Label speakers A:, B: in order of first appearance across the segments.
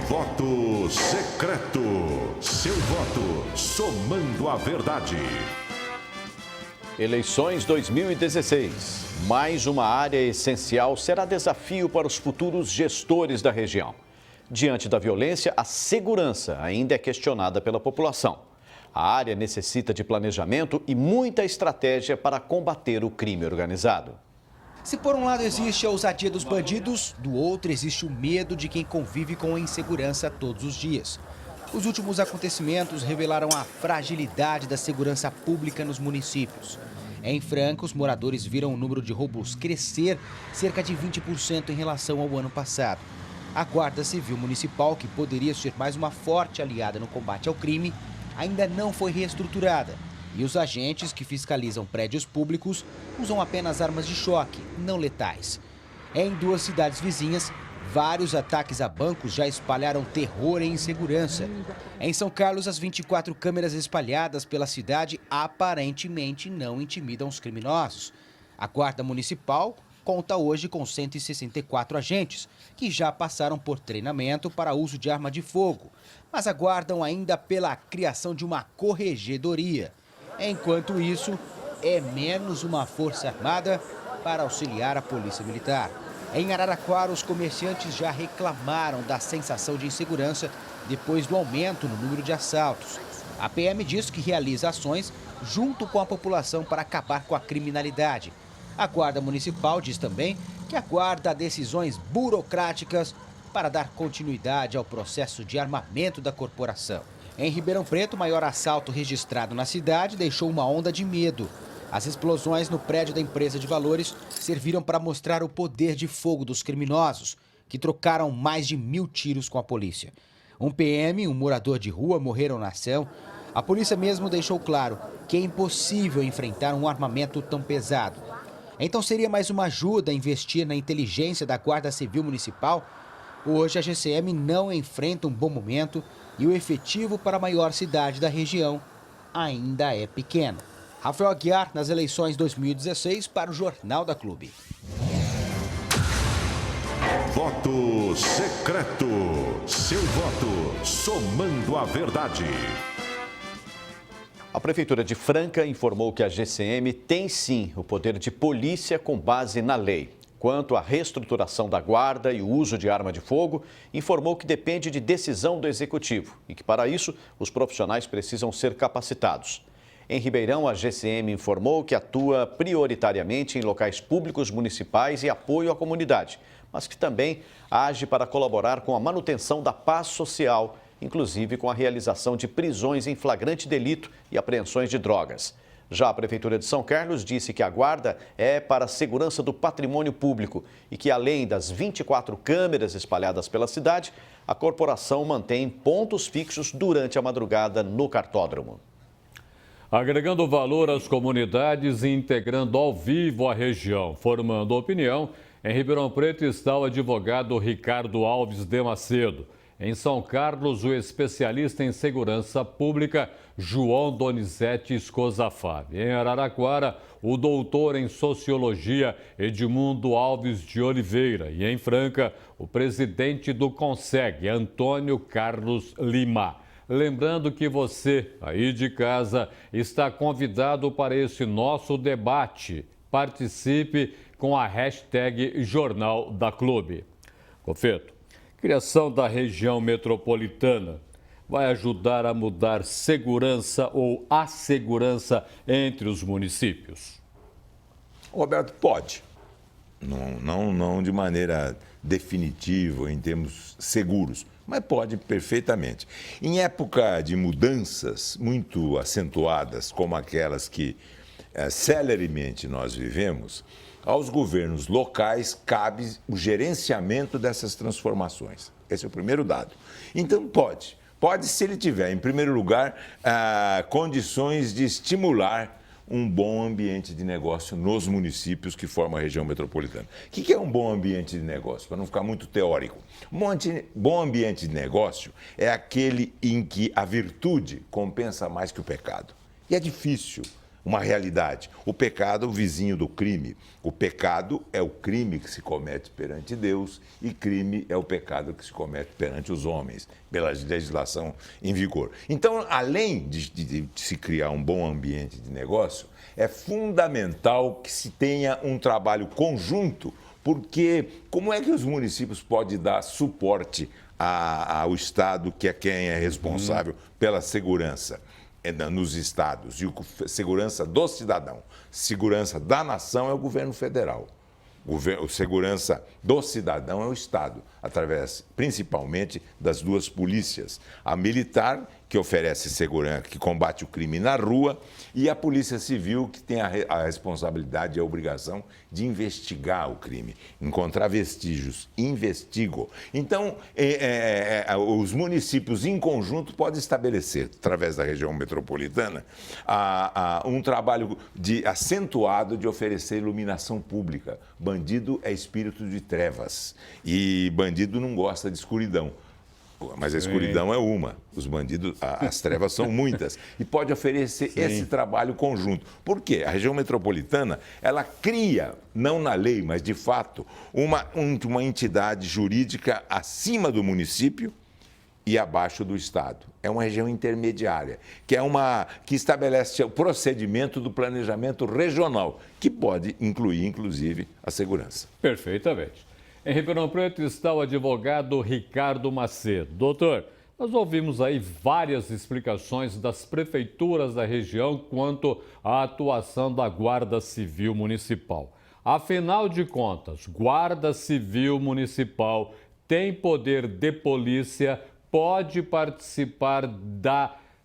A: Voto secreto. Seu voto somando a verdade.
B: Eleições 2016. Mais uma área essencial será desafio para os futuros gestores da região. Diante da violência, a segurança ainda é questionada pela população. A área necessita de planejamento e muita estratégia para combater o crime organizado.
C: Se por um lado existe a ousadia dos bandidos, do outro existe o medo de quem convive com a insegurança todos os dias. Os últimos acontecimentos revelaram a fragilidade da segurança pública nos municípios. Em Franca, os moradores viram o número de roubos crescer cerca de 20% em relação ao ano passado. A Guarda Civil Municipal, que poderia ser mais uma forte aliada no combate ao crime, ainda não foi reestruturada. E os agentes que fiscalizam prédios públicos usam apenas armas de choque, não letais. Em duas cidades vizinhas, vários ataques a bancos já espalharam terror e insegurança. Em São Carlos, as 24 câmeras espalhadas pela cidade aparentemente não intimidam os criminosos. A Guarda Municipal conta hoje com 164 agentes, que já passaram por treinamento para uso de arma de fogo, mas aguardam ainda pela criação de uma corregedoria. Enquanto isso, é menos uma força armada para auxiliar a polícia militar. Em Araraquara, os comerciantes já reclamaram da sensação de insegurança depois do aumento no número de assaltos. A PM diz que realiza ações junto com a população para acabar com a criminalidade. A Guarda Municipal diz também que aguarda decisões burocráticas para dar continuidade ao processo de armamento da corporação. Em Ribeirão Preto, o maior assalto registrado na cidade deixou uma onda de medo. As explosões no prédio da empresa de valores serviram para mostrar o poder de fogo dos criminosos, que trocaram mais de 1.000 tiros com a polícia. Um PM e um morador de rua morreram na ação. A polícia mesmo deixou claro que é impossível enfrentar um armamento tão pesado. Então seria mais uma ajuda investir na inteligência da Guarda Civil Municipal? Hoje a GCM não enfrenta um bom momento e o efetivo para a maior cidade da região ainda é pequeno. Rafael Aguiar, nas eleições 2016, para o Jornal da Clube.
A: Voto secreto. Seu voto somando a verdade.
B: A Prefeitura de Franca informou que a GCM tem sim o poder de polícia com base na lei. Quanto à reestruturação da guarda e o uso de arma de fogo, informou que depende de decisão do Executivo e que, para isso, os profissionais precisam ser capacitados. Em Ribeirão, a GCM informou que atua prioritariamente em locais públicos municipais e apoio à comunidade, mas que também age para colaborar com a manutenção da paz social, inclusive com a realização de prisões em flagrante delito e apreensões de drogas. Já a Prefeitura de São Carlos disse que a guarda é para a segurança do patrimônio público e que, além das 24 câmeras espalhadas pela cidade, a corporação mantém pontos fixos durante a madrugada no cartódromo.
D: Agregando valor às comunidades e integrando ao vivo a região, formando opinião, em Ribeirão Preto está o advogado Ricardo Alves de Macedo. Em São Carlos, o especialista em segurança pública João Donizete Escozafave. Em Araraquara, o doutor em sociologia Edmundo Alves de Oliveira. E em Franca, o presidente do CONSEG, Antônio Carlos Lima. Lembrando que você, aí de casa, está convidado para esse nosso debate. Participe com a hashtag Jornal da Clube. Confeto, criação da região metropolitana vai ajudar a mudar segurança ou a segurança entre os municípios?
E: Roberto, pode. Não de maneira definitiva, em termos seguros, mas pode perfeitamente. Em época de mudanças muito acentuadas, como aquelas que celeremente nós vivemos, aos governos locais cabe o gerenciamento dessas transformações. Esse é o primeiro dado. Então, pode. Pode, se ele tiver, em primeiro lugar, condições de estimular um bom ambiente de negócio nos municípios que formam a região metropolitana. O que é um bom ambiente de negócio? Para não ficar muito teórico. Um bom ambiente de negócio é aquele em que a virtude compensa mais que o pecado. E é difícil uma realidade. O pecado é o vizinho do crime. O pecado é o crime que se comete perante Deus e crime é o pecado que se comete perante os homens, pela legislação em vigor. Então, além de se criar um bom ambiente de negócio, é fundamental que se tenha um trabalho conjunto, porque como é que os municípios podem dar suporte ao Estado, que é quem é responsável pela segurança nos estados, e segurança do cidadão, segurança da nação é o governo federal. Segurança do cidadão é o Estado, através principalmente das duas polícias, a militar, que oferece segurança, que combate o crime na rua, e a Polícia Civil, que tem a responsabilidade e a obrigação de investigar o crime, encontrar vestígios, investigam. Então, os municípios em conjunto podem estabelecer, através da região metropolitana, um trabalho acentuado de oferecer iluminação pública. Bandido é espírito de trevas e bandido não gosta de escuridão. Mas a escuridão é uma, os bandidos, as trevas são muitas. E pode oferecer esse trabalho conjunto. Por quê? A região metropolitana, ela cria, não na lei, mas de fato, uma entidade jurídica acima do município e abaixo do Estado. É uma região intermediária, que estabelece o procedimento do planejamento regional, que pode incluir, inclusive, a segurança.
D: Perfeitamente. Em Ribeirão Preto está o advogado Ricardo Macedo. Doutor, nós ouvimos aí várias explicações das prefeituras da região quanto à atuação da Guarda Civil Municipal. Afinal de contas, Guarda Civil Municipal tem poder de polícia, pode participar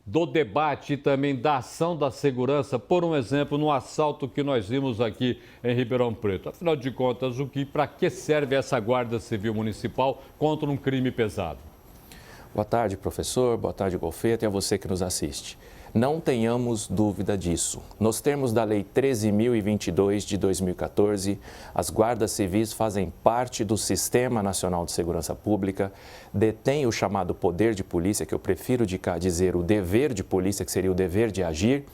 D: do debate e também da ação da segurança, por um exemplo, no assalto que nós vimos aqui em Ribeirão Preto. Afinal de contas, para que serve essa Guarda Civil Municipal contra um crime pesado?
F: Boa tarde, professor. Boa tarde, Golfeta, e a você que nos assiste. Não tenhamos dúvida disso. Nos termos da Lei 13.022 de 2014, as guardas civis fazem parte do Sistema Nacional de Segurança Pública, detêm o chamado poder de polícia, que eu prefiro dizer o dever de polícia, que seria o dever de agir,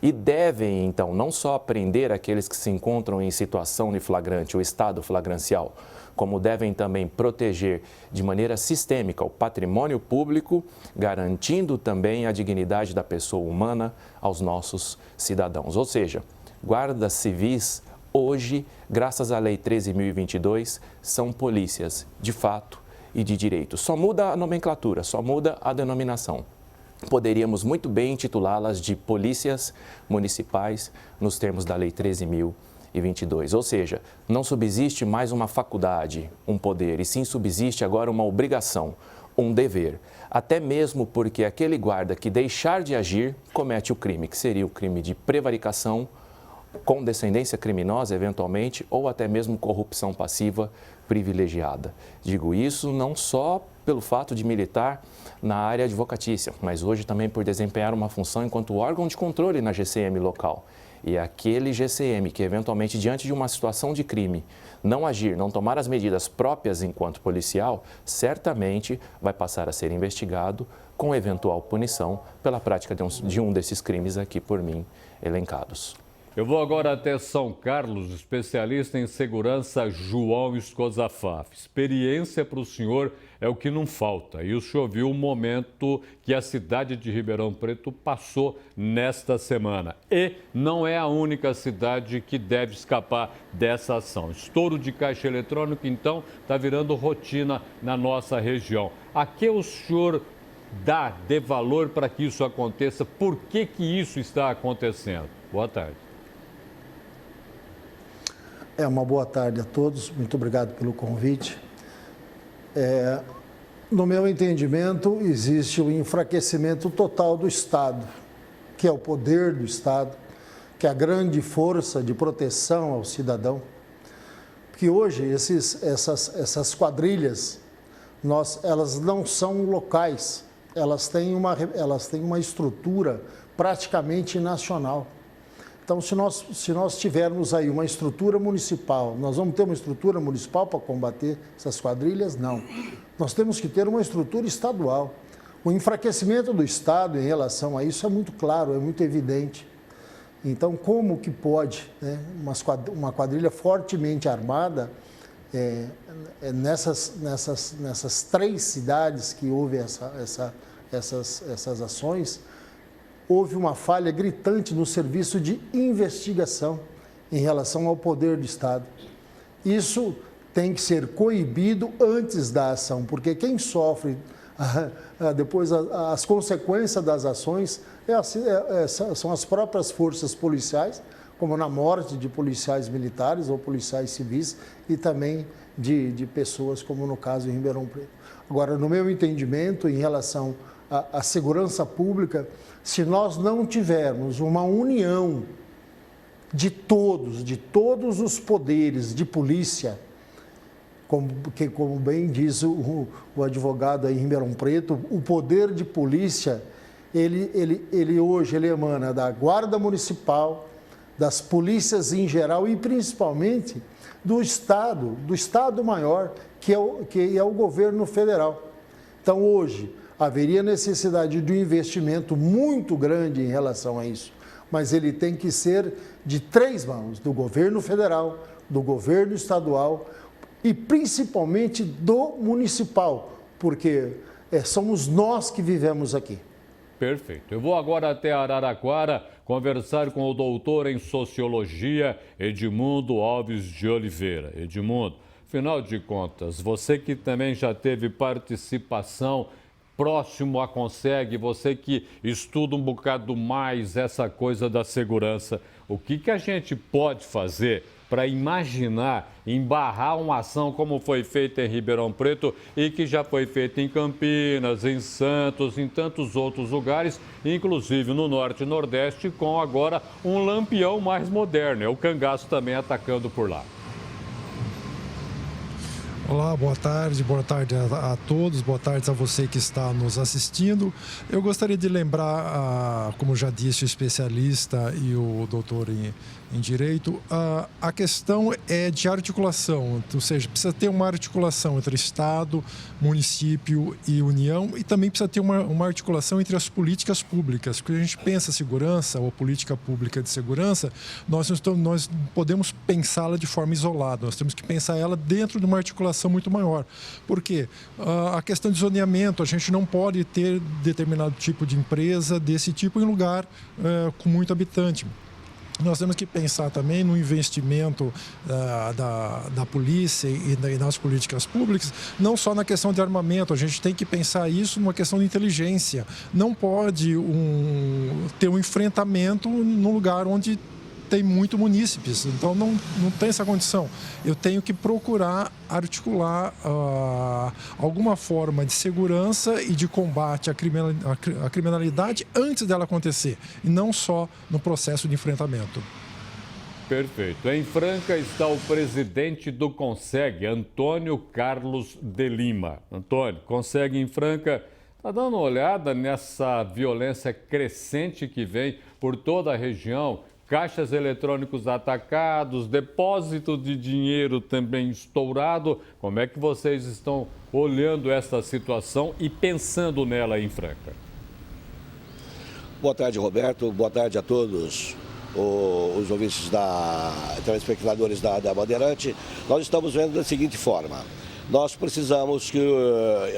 F: e devem, então, não só prender aqueles que se encontram em situação de flagrante ou estado flagrancial, como devem também proteger de maneira sistêmica o patrimônio público, garantindo também a dignidade da pessoa humana aos nossos cidadãos. Ou seja, guardas civis, hoje, graças à Lei 13.022, são polícias de fato e de direito. Só muda a nomenclatura, só muda a denominação. Poderíamos muito bem intitulá-las de polícias municipais nos termos da Lei 13.022. Ou seja, não subsiste mais uma faculdade, um poder, e sim subsiste agora uma obrigação, um dever. Até mesmo porque aquele guarda que deixar de agir comete o crime, que seria o crime de prevaricação, condescendência criminosa, eventualmente, ou até mesmo corrupção passiva privilegiada. Digo isso não só pelo fato de militar na área advocatícia, mas hoje também por desempenhar uma função enquanto órgão de controle na GCM local. E aquele GCM que, eventualmente, diante de uma situação de crime, não agir, não tomar as medidas próprias enquanto policial, certamente vai passar a ser investigado com eventual punição pela prática de um desses crimes aqui por mim elencados.
D: Eu vou agora até São Carlos, especialista em segurança João Escozafaf. Experiência para o senhor é o que não falta. E o senhor viu o momento que a cidade de Ribeirão Preto passou nesta semana. E não é a única cidade que deve escapar dessa ação. Estouro de caixa eletrônico, então, está virando rotina na nossa região. A que o senhor dê valor para que isso aconteça? Por que isso está acontecendo? Boa tarde.
G: Uma boa tarde a todos, muito obrigado pelo convite. No meu entendimento, existe o enfraquecimento total do Estado, que é o poder do Estado, que é a grande força de proteção ao cidadão. Porque hoje essas quadrilhas, elas não são locais, elas têm uma estrutura praticamente nacional. Então, se nós tivermos aí uma estrutura municipal, nós vamos ter uma estrutura municipal para combater essas quadrilhas? Não. Nós temos que ter uma estrutura estadual. O enfraquecimento do Estado em relação a isso é muito claro, é muito evidente. Então, como que pode, né, uma quadrilha fortemente armada, nessas 3 cidades que houve essas ações, houve uma falha gritante no serviço de investigação em relação ao poder do Estado. Isso tem que ser coibido antes da ação, porque quem sofre depois as consequências das ações são as próprias forças policiais, como na morte de policiais militares ou policiais civis e também de pessoas, como no caso em Ribeirão Preto. Agora, no meu entendimento, em relação à segurança pública, se nós não tivermos uma união de todos os poderes de polícia, como bem diz o advogado aí em Ribeirão Preto, o poder de polícia, ele hoje emana da Guarda Municipal, das polícias em geral e principalmente do Estado maior, que é o governo federal. Então, hoje, haveria necessidade de um investimento muito grande em relação a isso, mas ele tem que ser de 3 mãos, do governo federal, do governo estadual e principalmente do municipal, porque somos nós que vivemos aqui.
D: Perfeito. Eu vou agora até Araraquara conversar com o doutor em Sociologia, Edmundo Alves de Oliveira. Edmundo, afinal de contas, você que também já teve participação próximo à CONSEG, você que estuda um bocado mais essa coisa da segurança, o que a gente pode fazer para imaginar, embarrar uma ação como foi feita em Ribeirão Preto e que já foi feita em Campinas, em Santos, em tantos outros lugares, inclusive no Norte e Nordeste, com agora um lampião mais moderno, o cangaço também atacando por lá.
H: Olá, boa tarde a todos, boa tarde a você que está nos assistindo. Eu gostaria de lembrar, como já disse o especialista e o doutor em Direito, a questão é de articulação, ou seja, precisa ter uma articulação entre Estado, município e União e também precisa ter uma articulação entre as políticas públicas. Quando a gente pensa segurança ou política pública de segurança, nós podemos pensá-la de forma isolada, nós temos que pensar ela dentro de uma articulação muito maior. Por quê? A questão de zoneamento, a gente não pode ter determinado tipo de empresa desse tipo em lugar com muito habitante. Nós temos que pensar também no investimento da polícia e nas políticas públicas, não só na questão de armamento, a gente tem que pensar isso numa questão de inteligência. Não pode ter um enfrentamento num lugar onde tem muito munícipes, então não tem essa condição. Eu tenho que procurar articular alguma forma de segurança e de combate à criminalidade antes dela acontecer, e não só no processo de enfrentamento.
D: Perfeito. Em Franca está o presidente do CONSEG, Antônio Carlos de Lima. Antônio, CONSEG em Franca está dando uma olhada nessa violência crescente que vem por toda a região. Caixas eletrônicos atacados, depósito de dinheiro também estourado. Como é que vocês estão olhando essa situação e pensando nela em Franca?
I: Boa tarde, Roberto. Boa tarde a todos os ouvintes telespectadores da Bandeirante. Nós estamos vendo da seguinte forma. Nós precisamos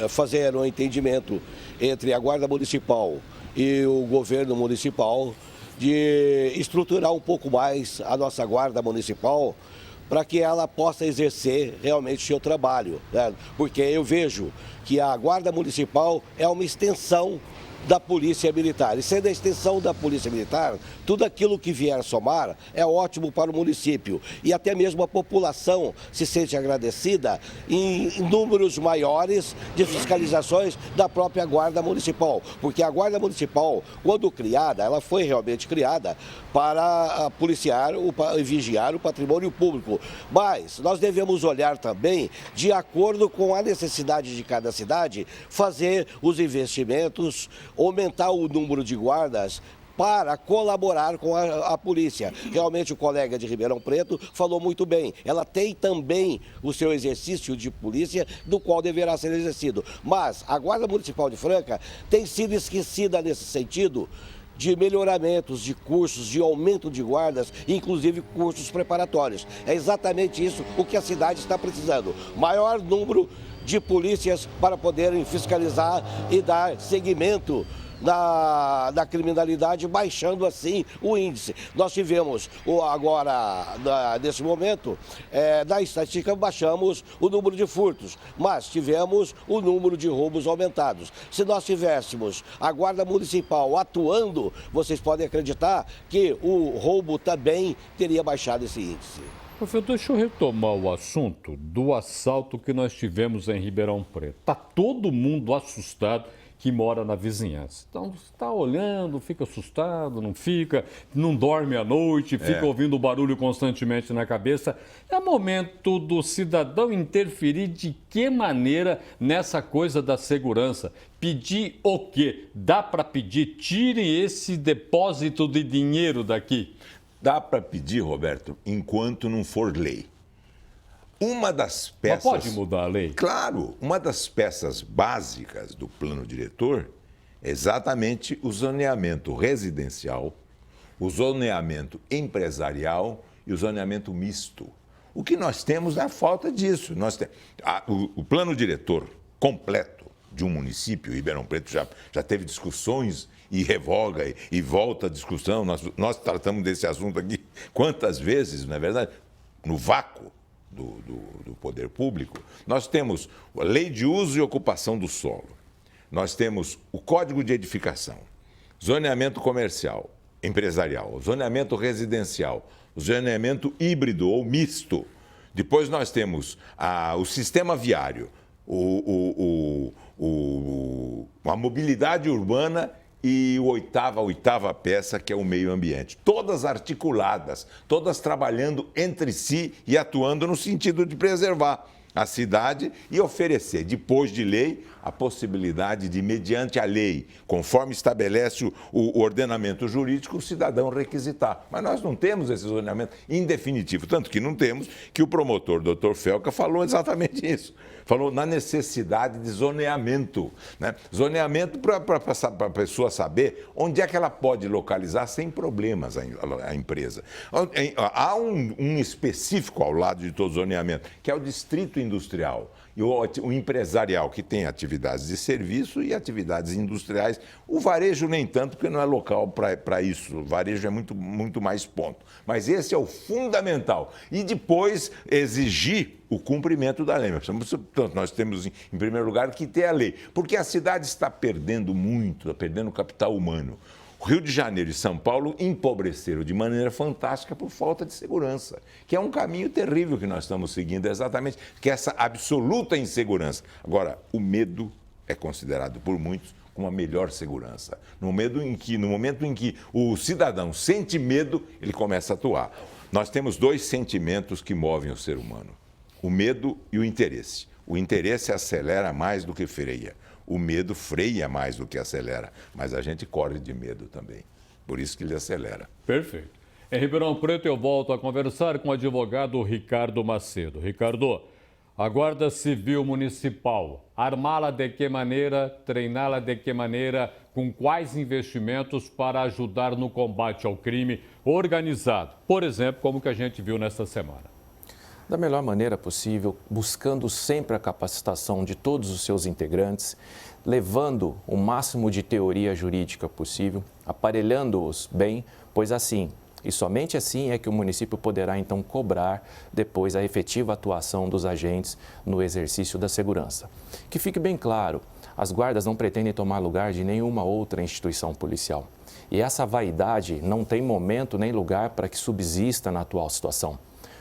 I: fazer um entendimento entre a Guarda Municipal e o governo municipal de estruturar um pouco mais a nossa Guarda Municipal para que ela possa exercer realmente o seu trabalho, né? Porque eu vejo que a Guarda Municipal é uma extensão da Polícia Militar. E sendo a extensão da Polícia Militar, tudo aquilo que vier somar é ótimo para o município. E até mesmo a população se sente agradecida em números maiores de fiscalizações da própria Guarda Municipal. Porque a Guarda Municipal, quando criada, ela foi realmente criada para policiar e vigiar o patrimônio público. Mas nós devemos olhar também, de acordo com a necessidade de cada cidade, fazer os investimentos, aumentar o número de guardas para colaborar com a polícia. Realmente o colega de Ribeirão Preto falou muito bem. Ela tem também o seu exercício de polícia, do qual deverá ser exercido. Mas a Guarda Municipal de Franca tem sido esquecida nesse sentido, de melhoramentos, de cursos, de aumento de guardas, inclusive cursos preparatórios. É exatamente isso o que a cidade está precisando. Maior número de polícias para poderem fiscalizar e dar seguimento da criminalidade, baixando assim o índice. Nós tivemos agora, nesse momento, na estatística, baixamos o número de furtos, mas tivemos o número de roubos aumentados. Se nós tivéssemos a Guarda Municipal atuando, vocês podem acreditar que o roubo também teria baixado esse índice.
D: Professor, deixa eu retomar o assunto do assalto que nós tivemos em Ribeirão Preto. Está todo mundo assustado que mora na vizinhança. Então, você está olhando, fica assustado, não fica, não dorme à noite, fica ouvindo barulho constantemente na cabeça. É momento do cidadão interferir de que maneira nessa coisa da segurança? Pedir o quê? Dá para pedir, tirem esse depósito de dinheiro daqui?
E: Dá para pedir, Roberto, enquanto não for lei. Uma das peças...
D: Mas pode mudar a lei?
E: Claro, uma das peças básicas do plano diretor é exatamente o zoneamento residencial, o zoneamento empresarial e o zoneamento misto. O que nós temos é a falta disso. O plano diretor completo de um município, Ribeirão Preto já teve discussões e revoga e volta a discussão. Nós tratamos desse assunto aqui quantas vezes, não é verdade? No vácuo do poder público, nós temos a lei de uso e ocupação do solo, nós temos o código de edificação, zoneamento comercial, empresarial, zoneamento residencial, zoneamento híbrido ou misto. Depois nós temos o sistema viário, a mobilidade urbana e a oitava peça, que é o meio ambiente. Todas articuladas, todas trabalhando entre si e atuando no sentido de preservar a cidade e oferecer, depois de lei, a possibilidade de, mediante a lei, conforme estabelece o ordenamento jurídico, o cidadão requisitar. Mas nós não temos esse zoneamento em definitivo, tanto que não temos, que o promotor, Dr. Felca, falou exatamente isso. Falou na necessidade de zoneamento, né? Zoneamento para a pessoa saber onde é que ela pode localizar sem problemas a empresa. Há um específico ao lado de todo zoneamento, que é o distrito industrial. E o empresarial, que tem atividades de serviço e atividades industriais. O varejo nem tanto, porque não é local para isso. O varejo é muito mais ponto. Mas esse é o fundamental. E depois exigir o cumprimento da lei. Portanto, nós temos, em primeiro lugar, que ter a lei. Porque a cidade está perdendo muito, está perdendo capital humano. Rio de Janeiro e São Paulo empobreceram de maneira fantástica por falta de segurança, que é um caminho terrível que nós estamos seguindo, exatamente, que é essa absoluta insegurança. Agora, o medo é considerado por muitos como a melhor segurança. No momento em que o cidadão sente medo, ele começa a atuar. Nós temos dois sentimentos que movem o ser humano: o medo e o interesse. O interesse acelera mais do que freia. O medo freia mais do que acelera, mas a gente corre de medo também. Por isso que ele acelera.
D: Perfeito. Em Ribeirão Preto, eu volto a conversar com o advogado Ricardo Macedo. Ricardo, a Guarda Civil Municipal, armá-la de que maneira, treiná-la de que maneira, com quais investimentos para ajudar no combate ao crime organizado? Por exemplo, como que a gente viu nesta semana.
F: Da melhor maneira possível, buscando sempre a capacitação de todos os seus integrantes, levando o máximo de teoria jurídica possível, aparelhando-os bem, pois assim, e somente assim é que o município poderá então cobrar depois a efetiva atuação dos agentes no exercício da segurança. Que fique bem claro, as guardas não pretendem tomar lugar de nenhuma outra instituição policial. E essa vaidade não tem momento nem lugar para que subsista na atual situação.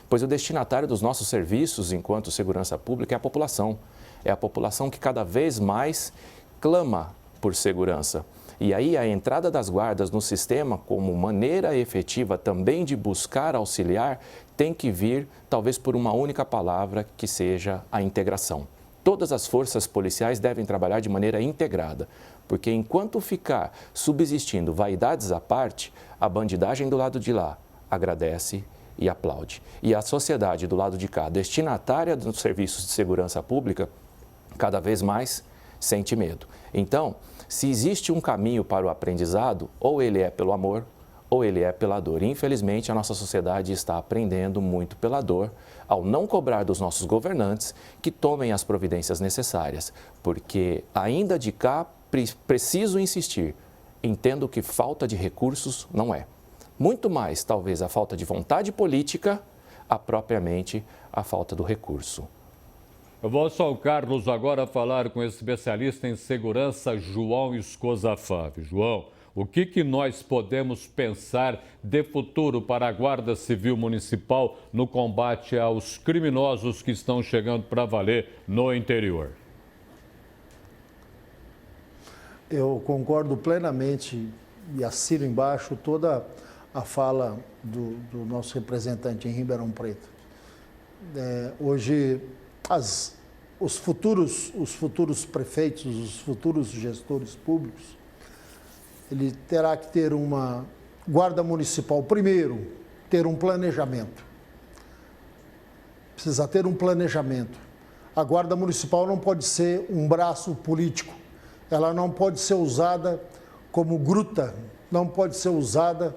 F: Pois o destinatário dos nossos serviços enquanto segurança pública é a população. É a população que cada vez mais clama por segurança. E aí a entrada das guardas no sistema como maneira efetiva também de buscar auxiliar tem que vir talvez por uma única palavra, que seja a integração. Todas as forças policiais devem trabalhar de maneira integrada, porque enquanto ficar subsistindo vaidades à parte, a bandidagem do lado de lá agradece e aplaude. E a sociedade do lado de cá, destinatária dos serviços de segurança pública, cada vez mais sente medo. Então, se existe um caminho para o aprendizado, ou ele é pelo amor, ou ele é pela dor. Infelizmente, a nossa sociedade está aprendendo muito pela dor, ao não cobrar dos nossos governantes que tomem as providências necessárias, porque ainda de cá preciso insistir, entendo que falta de recursos não é. Muito mais, talvez, a falta de vontade política, a propriamente a falta do recurso.
D: Eu vou só ao Carlos agora falar com o especialista em segurança, João Escosa Fávio. João, o que nós podemos pensar de futuro para a Guarda Civil Municipal no combate aos criminosos que estão chegando para valer no interior?
G: Eu concordo plenamente e assino embaixo toda a fala do nosso representante em Ribeirão Preto. Hoje, os futuros prefeitos, os futuros gestores públicos, ele terá que ter uma guarda municipal, primeiro, ter um planejamento. Precisa ter um planejamento. A guarda municipal não pode ser um braço político, ela não pode ser usada como gruta, não pode ser usada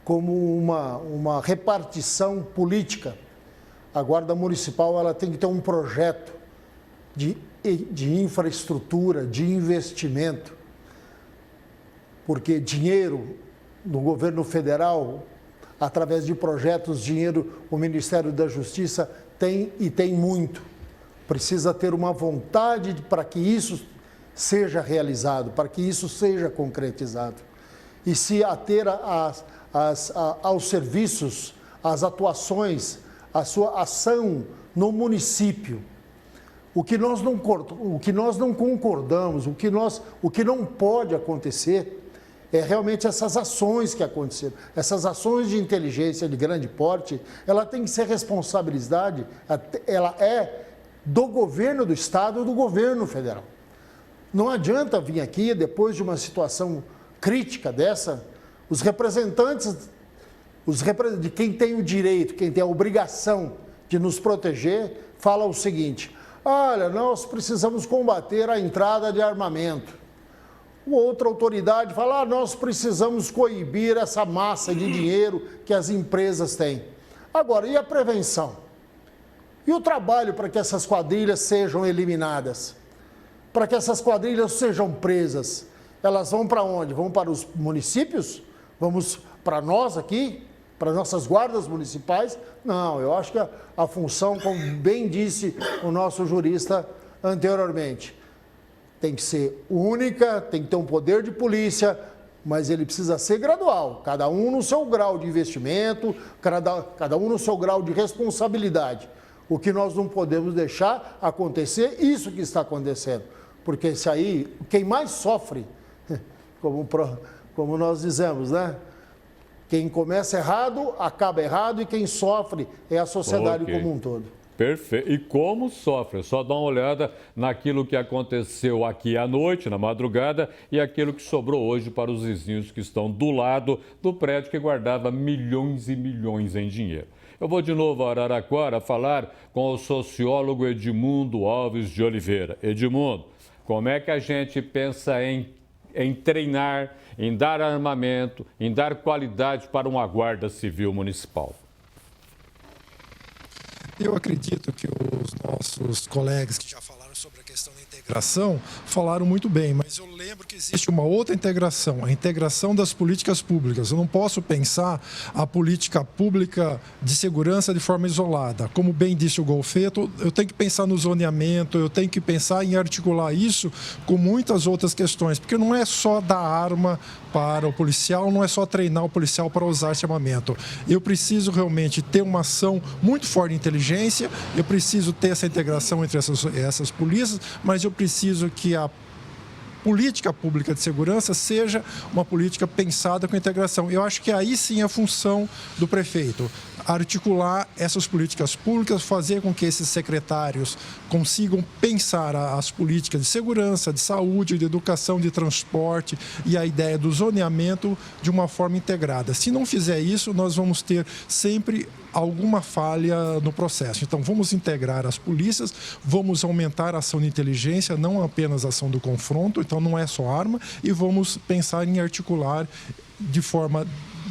G: como uma repartição política. A Guarda Municipal ela tem que ter um projeto de infraestrutura, de investimento, porque dinheiro no governo federal, através de projetos, dinheiro o Ministério da Justiça tem e tem muito. Precisa ter uma vontade para que isso seja realizado, para que isso seja concretizado. E se ater aos serviços, às atuações, a sua ação no município. O que nós não concordamos, o que não pode acontecer é realmente essas ações que aconteceram. Essas ações de inteligência de grande porte, ela tem que ser responsabilidade, ela é do governo do Estado ou do governo federal. Não adianta vir aqui, depois de uma situação crítica dessa, os representantes de quem tem o direito, quem tem a obrigação de nos proteger, fala o seguinte: olha, nós precisamos combater a entrada de armamento. Outra autoridade fala: nós precisamos coibir essa massa de dinheiro que as empresas têm. Agora, e a prevenção? E o trabalho para que essas quadrilhas sejam eliminadas? Para que essas quadrilhas sejam presas? Elas vão para onde? Vão para os municípios? Vamos para nós aqui? Para nossas guardas municipais? Não, eu acho que a função, como bem disse o nosso jurista anteriormente, tem que ser única, tem que ter um poder de polícia, mas ele precisa ser gradual, cada um no seu grau de investimento, cada um no seu grau de responsabilidade. O que nós não podemos deixar acontecer, isso que está acontecendo, porque isso aí, quem mais sofre, como nós dizemos, né? Quem começa errado, acaba errado, e quem sofre é a sociedade como um todo.
D: Perfeito. E como sofre? Só dá uma olhada naquilo que aconteceu aqui à noite, na madrugada, e aquilo que sobrou hoje para os vizinhos que estão do lado do prédio que guardava milhões e milhões em dinheiro. Eu vou de novo a Araraquara falar com o sociólogo Edmundo Alves de Oliveira. Edmundo, como é que a gente pensa em treinar, em dar armamento, em dar qualidade para uma guarda civil municipal?
H: Eu acredito que os nossos colegas que já falaram sobre a questão da integração falaram muito bem, mas eu lembro que existe uma outra integração, a integração das políticas públicas. Eu não posso pensar a política pública de segurança de forma isolada. Como bem disse o Golfeto, eu tenho que pensar no zoneamento, eu tenho que pensar em articular isso com muitas outras questões, porque não é só dar arma para o policial, não é só treinar o policial para usar esse armamento. Eu preciso realmente ter uma ação muito forte de inteligência, eu preciso ter essa integração entre essas polícias, mas eu preciso que a política pública de segurança seja uma política pensada com integração. Eu acho que aí sim é a função do prefeito. articular essas políticas públicas, fazer com que esses secretários consigam pensar as políticas de segurança, de saúde, de educação, de transporte e a ideia do zoneamento de uma forma integrada. Se não fizer isso, nós vamos ter sempre alguma falha no processo. Então, vamos integrar as polícias, vamos aumentar a ação de inteligência, não apenas a ação do confronto, então não é só arma, e vamos pensar em articular de forma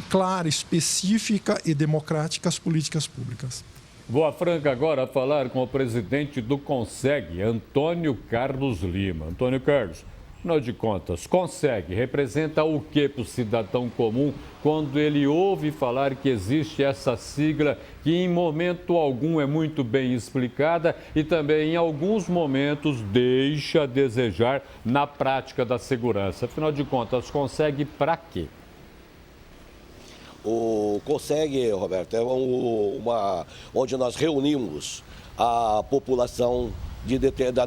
H: clara, específica e democrática as políticas públicas.
D: Vou a Franca agora falar com o presidente do CONSEG, Antônio Carlos Lima. Antônio Carlos, afinal de contas, CONSEG representa o que para o cidadão comum quando ele ouve falar que existe essa sigla que em momento algum é muito bem explicada e também em alguns momentos deixa a desejar na prática da segurança? Afinal de contas, CONSEG para quê?
I: O CONSEG, Roberto, é onde nós reunimos a população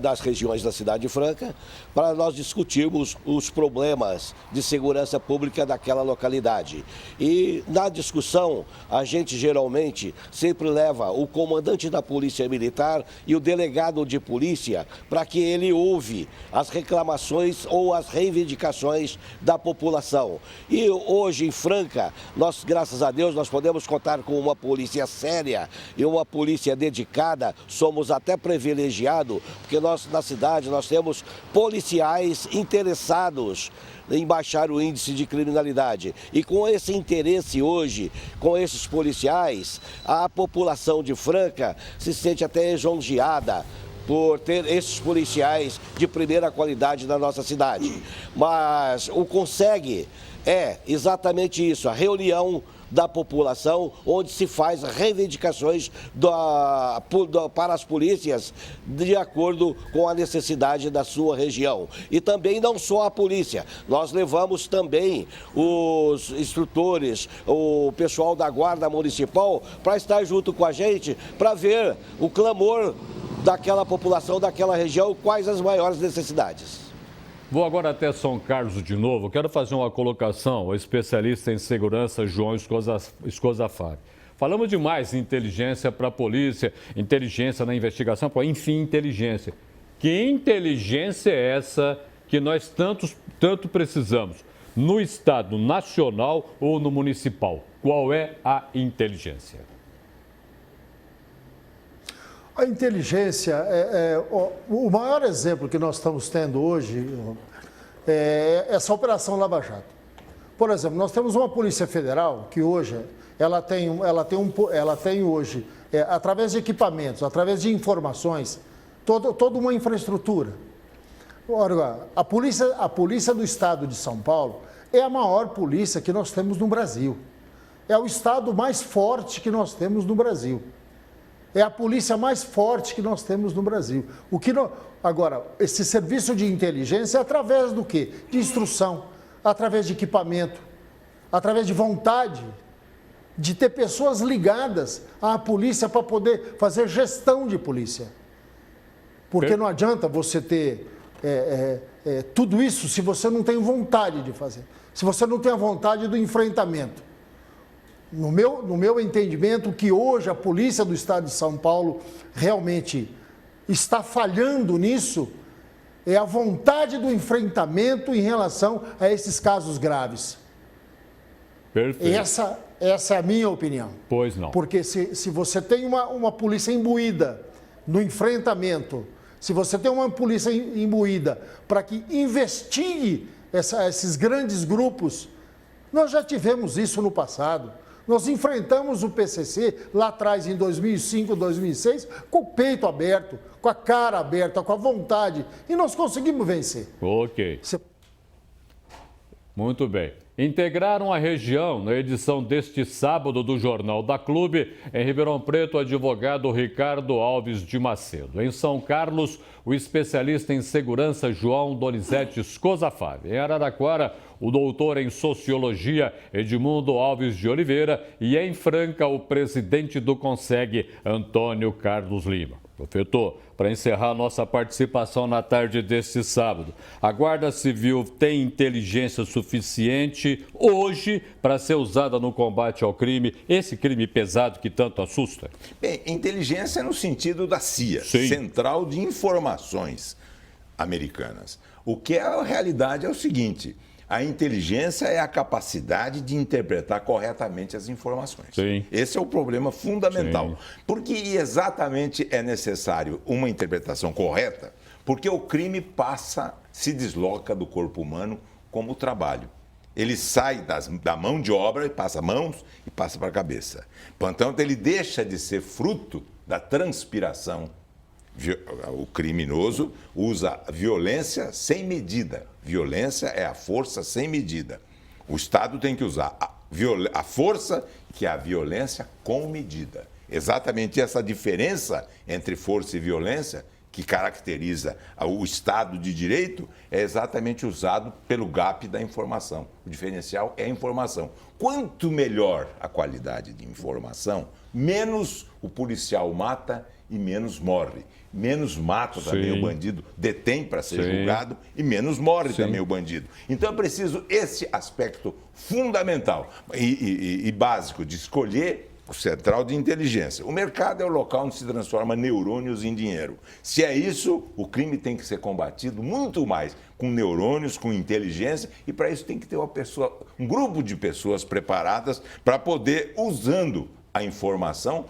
I: das regiões da Cidade de Franca para nós discutirmos os problemas de segurança pública daquela localidade. E na discussão, a gente geralmente sempre leva o comandante da Polícia Militar e o delegado de polícia para que ele ouve as reclamações ou as reivindicações da população. E hoje em Franca, nós, graças a Deus, nós podemos contar com uma polícia séria e uma polícia dedicada, somos até privilegiados, porque nós na cidade nós temos policiais interessados em baixar o índice de criminalidade. E com esse interesse hoje, com esses policiais, a população de Franca se sente até lisonjeada por ter esses policiais de primeira qualidade na nossa cidade. Mas o CONSEG é exatamente isso, a reunião da população, onde se faz reivindicações para as polícias de acordo com a necessidade da sua região. E também não só a polícia, nós levamos também os instrutores, o pessoal da Guarda Municipal para estar junto com a gente, para ver o clamor daquela população, daquela região, quais as maiores necessidades.
D: Vou agora até São Carlos de novo. Quero fazer uma colocação ao especialista em segurança João Scozafari. Falamos demais em inteligência para a polícia, inteligência na investigação, enfim, inteligência. Que inteligência é essa que nós tanto precisamos? No Estado nacional ou no municipal? Qual é a inteligência?
G: A inteligência, o maior exemplo que nós estamos tendo hoje é essa Operação Lava Jato. Por exemplo, nós temos uma Polícia Federal que hoje, ela tem hoje, através de equipamentos, através de informações, toda uma infraestrutura. Ora, a polícia do Estado de São Paulo é a maior polícia que nós temos no Brasil. É o Estado mais forte que nós temos no Brasil. É a polícia mais forte que nós temos no Brasil. Agora, esse serviço de inteligência é através do quê? De instrução, através de equipamento, através de vontade, de ter pessoas ligadas à polícia para poder fazer gestão de polícia. Porque não adianta você ter tudo isso se você não tem vontade de fazer, se você não tem a vontade do enfrentamento. No meu entendimento, que hoje a Polícia do Estado de São Paulo realmente está falhando nisso, é a vontade do enfrentamento em relação a esses casos graves.
D: Perfeito.
G: Essa é a minha opinião.
D: Pois não.
G: Porque se você tem uma polícia imbuída no enfrentamento, se você tem uma polícia imbuída para que investigue esses grandes grupos, nós já tivemos isso no passado. Nós enfrentamos o PCC lá atrás, em 2005, 2006, com o peito aberto, com a cara aberta, com a vontade, e nós conseguimos vencer.
D: Ok. Muito bem. Integraram a região na edição deste sábado do Jornal da Clube. Em Ribeirão Preto, o advogado Ricardo Alves de Macedo. Em São Carlos, o especialista em segurança João Donizete Scozafari. Em Araraquara, o doutor em sociologia Edmundo Alves de Oliveira. E em Franca, o presidente do CONSEG, Antônio Carlos Lima. Professor, para encerrar nossa participação na tarde deste sábado, a Guarda Civil tem inteligência suficiente hoje para ser usada no combate ao crime, esse crime pesado que tanto assusta?
E: Bem, inteligência no sentido da CIA,
D: Sim.
E: Central de Informações Americanas. O que é a realidade é o seguinte: a inteligência é a capacidade de interpretar corretamente as informações.
D: Sim.
E: Esse é o problema fundamental.
D: Sim.
E: Porque exatamente é necessário uma interpretação correta, porque o crime se desloca do corpo humano como trabalho. Ele sai da mão de obra e passa mãos e passa para a cabeça. Portanto, ele deixa de ser fruto da transpiração. O criminoso usa violência sem medida. Violência é a força sem medida. O Estado tem que usar a força, que é a violência, com medida. Exatamente essa diferença entre força e violência, que caracteriza o Estado de Direito, é exatamente usado pelo gap da informação. O diferencial é a informação. Quanto melhor a qualidade de informação, menos o policial mata e menos morre. Menos mata também o bandido, detém para ser julgado e menos morre também o bandido. Então é preciso esse aspecto fundamental e básico de escolher o central de inteligência. O mercado é o local onde se transforma neurônios em dinheiro. Se é isso, o crime tem que ser combatido muito mais com neurônios, com inteligência, e para isso tem que ter um grupo de pessoas preparadas para poder, usando a informação,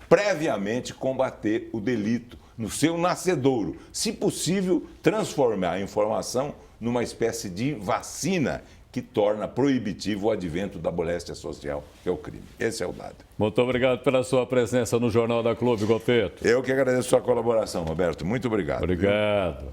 E: previamente combater o delito no seu nascedouro. Se possível, transformar a informação numa espécie de vacina que torna proibitivo o advento da moléstia social, que é o crime. Esse é o dado.
D: Muito obrigado pela sua presença no Jornal da Clube, Golfeto.
E: Eu que agradeço a sua colaboração, Roberto. Muito obrigado.
D: Obrigado.